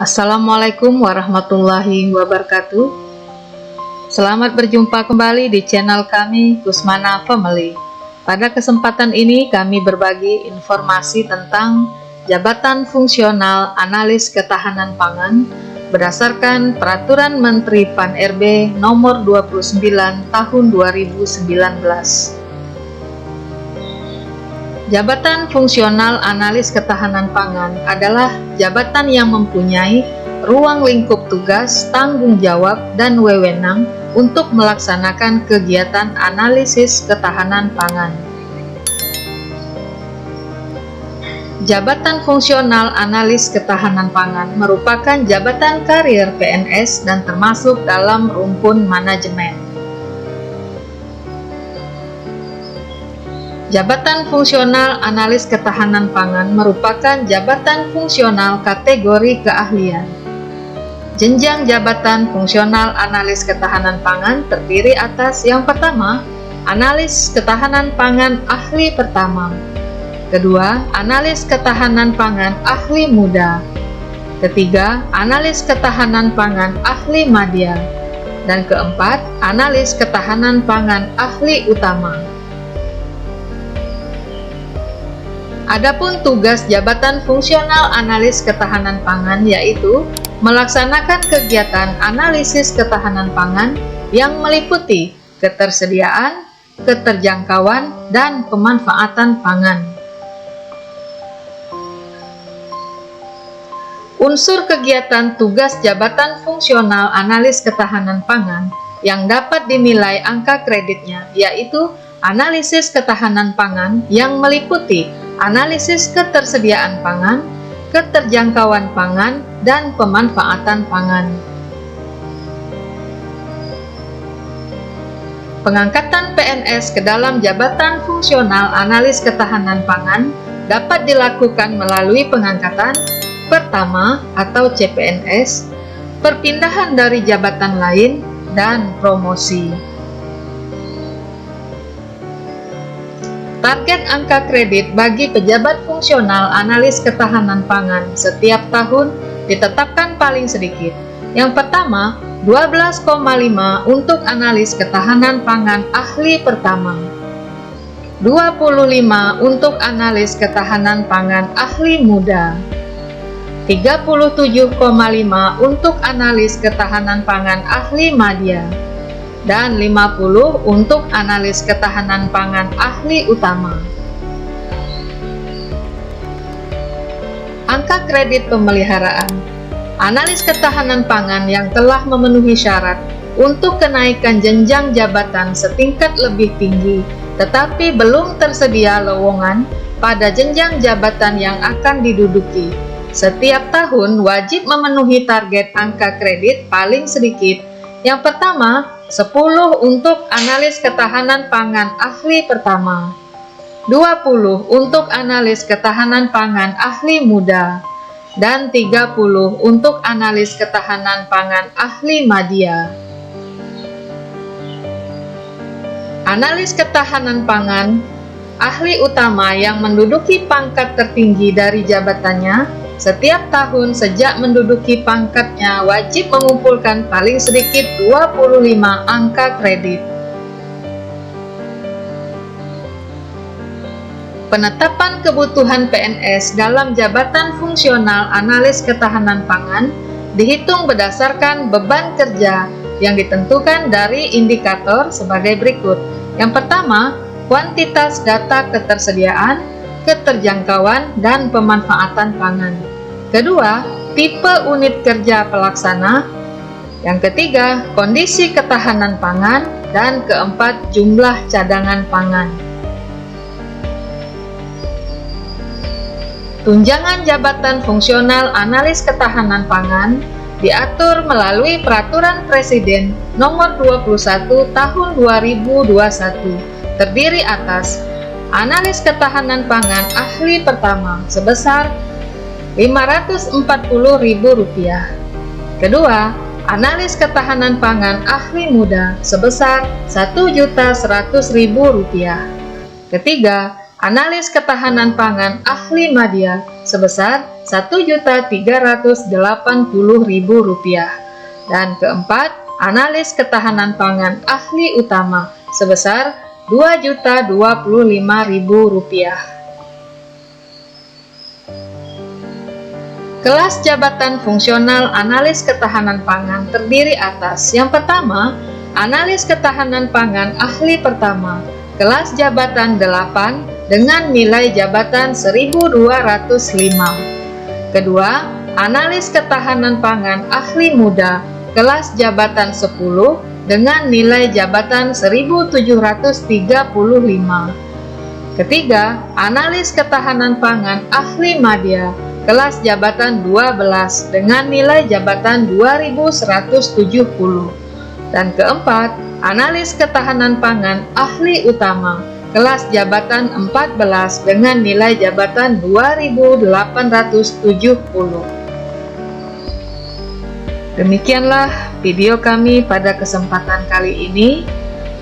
Assalamualaikum warahmatullahi wabarakatuh. Selamat berjumpa kembali di channel kami, Kusmana Family. Pada kesempatan ini kami berbagi informasi tentang Jabatan Fungsional Analis Ketahanan Pangan berdasarkan Peraturan Menteri Pan-RB Nomor 29 Tahun 2019. Jabatan Fungsional Analis Ketahanan Pangan adalah jabatan yang mempunyai ruang lingkup tugas, tanggung jawab, dan wewenang untuk melaksanakan kegiatan analisis ketahanan pangan. Jabatan Fungsional Analis Ketahanan Pangan merupakan jabatan karier PNS dan termasuk dalam rumpun manajemen. Jabatan Fungsional Analis Ketahanan Pangan merupakan jabatan fungsional kategori keahlian. Jenjang jabatan fungsional analis ketahanan pangan terdiri atas yang pertama, analis ketahanan pangan ahli pertama. Kedua, analis ketahanan pangan ahli muda. Ketiga, analis ketahanan pangan ahli madya. Dan keempat, analis ketahanan pangan ahli utama. Adapun tugas jabatan fungsional analis ketahanan pangan yaitu melaksanakan kegiatan analisis ketahanan pangan yang meliputi ketersediaan, keterjangkauan, dan pemanfaatan pangan. Unsur kegiatan tugas jabatan fungsional analis ketahanan pangan yang dapat dinilai angka kreditnya yaitu analisis ketahanan pangan yang meliputi analisis ketersediaan pangan, keterjangkauan pangan, dan pemanfaatan pangan. Pengangkatan PNS ke dalam jabatan fungsional analis ketahanan pangan dapat dilakukan melalui pengangkatan pertama atau CPNS, perpindahan dari jabatan lain, dan promosi. Target angka kredit bagi pejabat fungsional analis ketahanan pangan setiap tahun ditetapkan paling sedikit. Yang pertama, 12,5 untuk analis ketahanan pangan ahli pertama, 25 untuk analis ketahanan pangan ahli muda, 37,5 untuk analis ketahanan pangan ahli madya, dan 50 untuk analis ketahanan pangan ahli utama. Angka kredit pemeliharaan. Analis ketahanan pangan yang telah memenuhi syarat untuk kenaikan jenjang jabatan setingkat lebih tinggi tetapi belum tersedia lowongan pada jenjang jabatan yang akan diduduki, setiap tahun wajib memenuhi target angka kredit paling sedikit. Yang pertama, 10 untuk analis ketahanan pangan ahli pertama, 20 untuk analis ketahanan pangan ahli muda, dan 30 untuk analis ketahanan pangan ahli madya. Analis ketahanan pangan ahli utama yang menduduki pangkat tertinggi dari jabatannya setiap tahun sejak menduduki pangkatnya wajib mengumpulkan paling sedikit 25 angka kredit. Penetapan kebutuhan PNS dalam jabatan fungsional analis ketahanan pangan dihitung berdasarkan beban kerja yang ditentukan dari indikator sebagai berikut. Yang pertama, kuantitas data ketersediaan, keterjangkauan, dan pemanfaatan pangan. Kedua, tipe unit kerja pelaksana. Yang ketiga, kondisi ketahanan pangan. Dan keempat, jumlah cadangan pangan. Tunjangan jabatan fungsional analis ketahanan pangan diatur melalui Peraturan Presiden Nomor 21 Tahun 2021, terdiri atas analis ketahanan pangan ahli pertama sebesar Rp540.000. Kedua, analis ketahanan pangan ahli muda sebesar Rp1.100.000. Ketiga, analis ketahanan pangan ahli madya sebesar Rp1.380.000. Dan keempat, analis ketahanan pangan ahli utama sebesar Rp2.025.000. Kelas jabatan fungsional analis ketahanan pangan terdiri atas: yang pertama, analis ketahanan pangan ahli pertama, kelas jabatan 8 dengan nilai jabatan 1.205. Kedua, analis ketahanan pangan ahli muda, kelas jabatan 10 dengan nilai jabatan 1.735. Ketiga, analis ketahanan pangan ahli madya, kelas jabatan 12 dengan nilai jabatan 2.170. Dan keempat, analis ketahanan pangan ahli utama, kelas jabatan 14 dengan nilai jabatan 2.870. Demikianlah video kami pada kesempatan kali ini.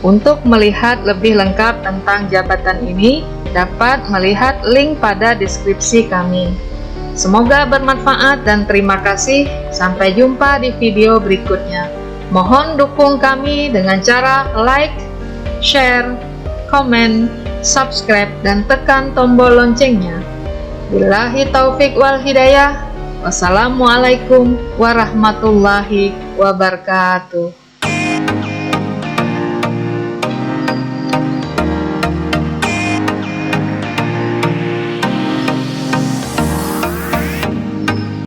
Untuk melihat lebih lengkap tentang jabatan ini, dapat melihat link pada deskripsi kami. Semoga bermanfaat dan terima kasih. Sampai jumpa di video berikutnya. Mohon dukung kami dengan cara like, share, komen, subscribe, dan tekan tombol loncengnya. Billahi taufik wal hidayah. Wassalamualaikum warahmatullahi wabarakatuh.